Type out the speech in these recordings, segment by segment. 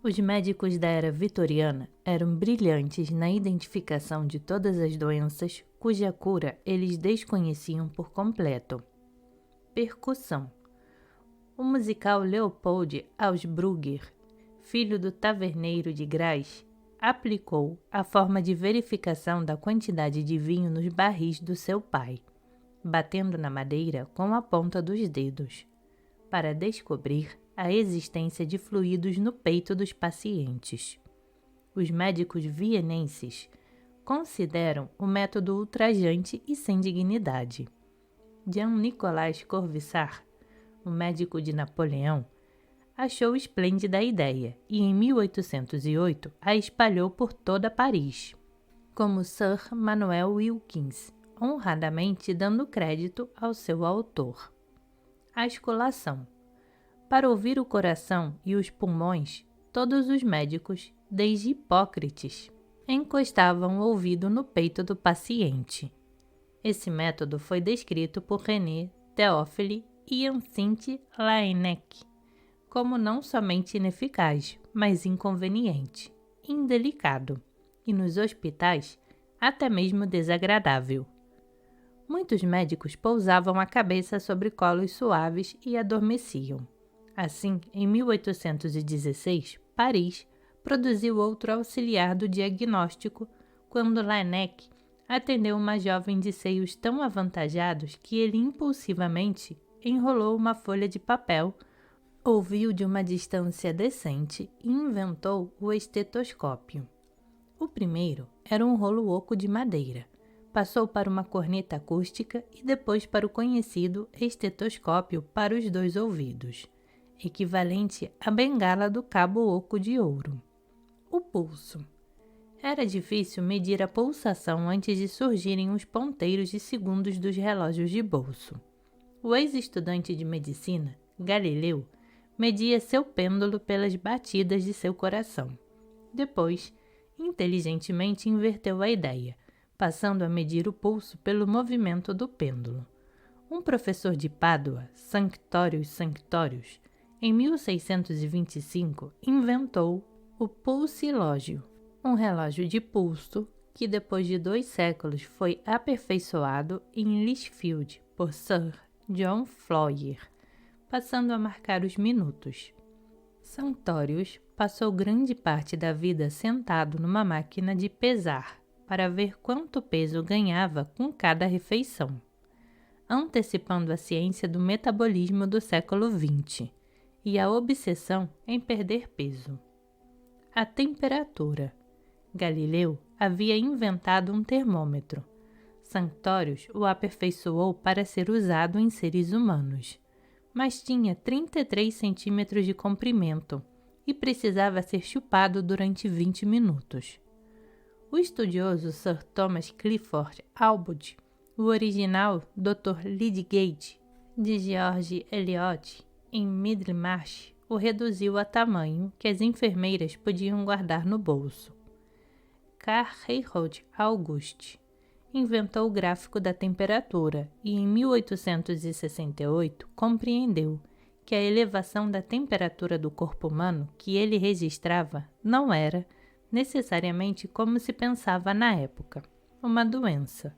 Os médicos da era vitoriana eram brilhantes na identificação de todas as doenças cuja cura eles desconheciam por completo. Percussão. O musical Leopold Ausbrugger, filho do taverneiro de Graz, aplicou a forma de verificação da quantidade de vinho nos barris do seu pai, batendo na madeira com a ponta dos dedos, para descobrir a existência de fluidos no peito dos pacientes. Os médicos vienenses consideram o método ultrajante e sem dignidade. Jean-Nicolas Corvisart, o médico de Napoleão, achou esplêndida a ideia e em 1808 a espalhou por toda Paris, como Sir Manuel Wilkins, honradamente dando crédito ao seu autor. A escolação. Para ouvir o coração e os pulmões, todos os médicos, desde Hipócrates, encostavam o ouvido no peito do paciente. Esse método foi descrito por René Théophile e Hyacinthe Laennec como não somente ineficaz, mas inconveniente, indelicado e, nos hospitais, até mesmo desagradável. Muitos médicos pousavam a cabeça sobre colos suaves e adormeciam. Assim, em 1816, Paris produziu outro auxiliar do diagnóstico quando Laennec atendeu uma jovem de seios tão avantajados que ele impulsivamente enrolou uma folha de papel, ouviu de uma distância decente e inventou o estetoscópio. O primeiro era um rolo oco de madeira. Passou para uma corneta acústica e depois para o conhecido estetoscópio para os dois ouvidos, equivalente à bengala do cabo oco de ouro. O pulso. Era difícil medir a pulsação antes de surgirem os ponteiros de segundos dos relógios de bolso. O ex-estudante de medicina, Galileu, media seu pêndulo pelas batidas de seu coração. Depois, inteligentemente inverteu a ideia, passando a medir o pulso pelo movimento do pêndulo. Um professor de Pádua, Sanctorius Sanctorius, em 1625, inventou o pulsilógio, um relógio de pulso que depois de 2 séculos foi aperfeiçoado em Lichfield por Sir John Floyer, passando a marcar os minutos. Sanctorius passou grande parte da vida sentado numa máquina de pesar para ver quanto peso ganhava com cada refeição, antecipando a ciência do metabolismo do século XX e a obsessão em perder peso. A temperatura. Galileu havia inventado um termômetro. Sanctorius o aperfeiçoou para ser usado em seres humanos, mas tinha 33 centímetros de comprimento e precisava ser chupado durante 20 minutos. O estudioso Sir Thomas Clifford Allbutt, o original Dr. Lydgate de George Eliot, em Middlemarch, o reduziu a tamanho que as enfermeiras podiam guardar no bolso. Carl Herold August inventou o gráfico da temperatura e, em 1868, compreendeu que a elevação da temperatura do corpo humano que ele registrava não era, necessariamente como se pensava na época, uma doença.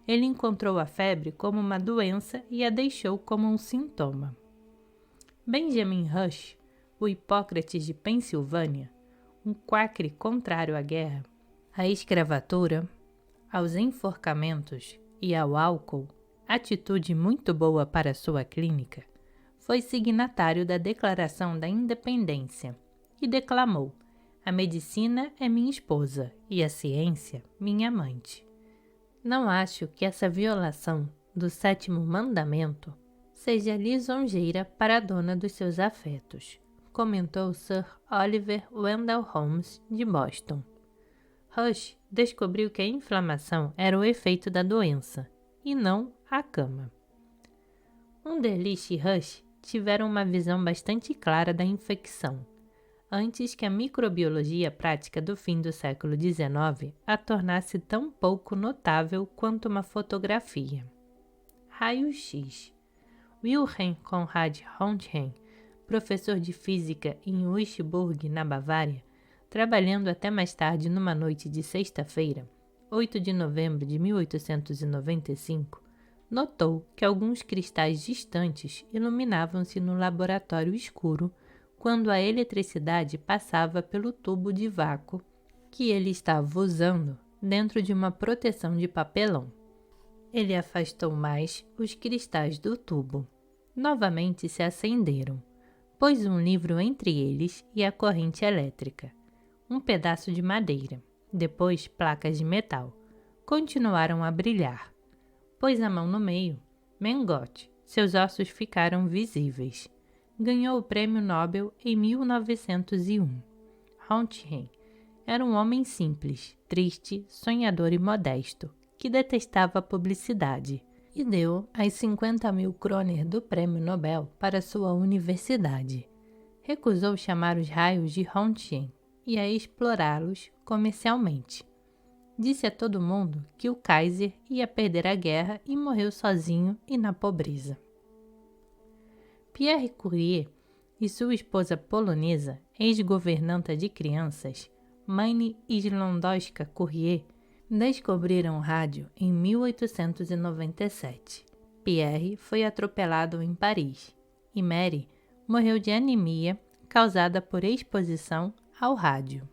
Ele encontrou a febre como uma doença e a deixou como um sintoma. Benjamin Rush, o Hipócrates de Pensilvânia, um quacre contrário à guerra, à escravatura, aos enforcamentos e ao álcool, atitude muito boa para sua clínica, foi signatário da Declaração da Independência e declamou: "A medicina é minha esposa e a ciência minha amante." Não acho que essa violação do 7º mandamento seja lisonjeira para a dona dos seus afetos, comentou Sir Oliver Wendell Holmes, de Boston. Rush descobriu que a inflamação era o efeito da doença, e não a cama. Underlich e Rush tiveram uma visão bastante clara da infecção, antes que a microbiologia prática do fim do século XIX a tornasse tão pouco notável quanto uma fotografia. Raio-X. Wilhelm Conrad Röntgen professor de física em Würzburg, na Bavária, trabalhando até mais tarde numa noite de sexta-feira, 8 de novembro de 1895, notou que alguns cristais distantes iluminavam-se no laboratório escuro quando a eletricidade passava pelo tubo de vácuo que ele estava usando dentro de uma proteção de papelão. Ele afastou mais os cristais do tubo. Novamente se acenderam. Pôs um livro entre eles e a corrente elétrica. Um pedaço de madeira, depois placas de metal. Continuaram a brilhar. Pôs a mão no meio. Mengote. Seus ossos ficaram visíveis. Ganhou o prêmio Nobel em 1901. Röntgen era um homem simples, triste, sonhador e modesto, que detestava a publicidade, e deu as 50.000 kroner do prêmio Nobel para sua universidade. Recusou chamar os raios de Röntgen e a explorá-los comercialmente. Disse a todo mundo que o Kaiser ia perder a guerra e morreu sozinho e na pobreza. Pierre Curie e sua esposa polonesa, ex-governanta de crianças, Maine Slondowska-Curie, descobriram o rádio em 1897. Pierre foi atropelado em Paris e Mary morreu de anemia causada por exposição ao rádio.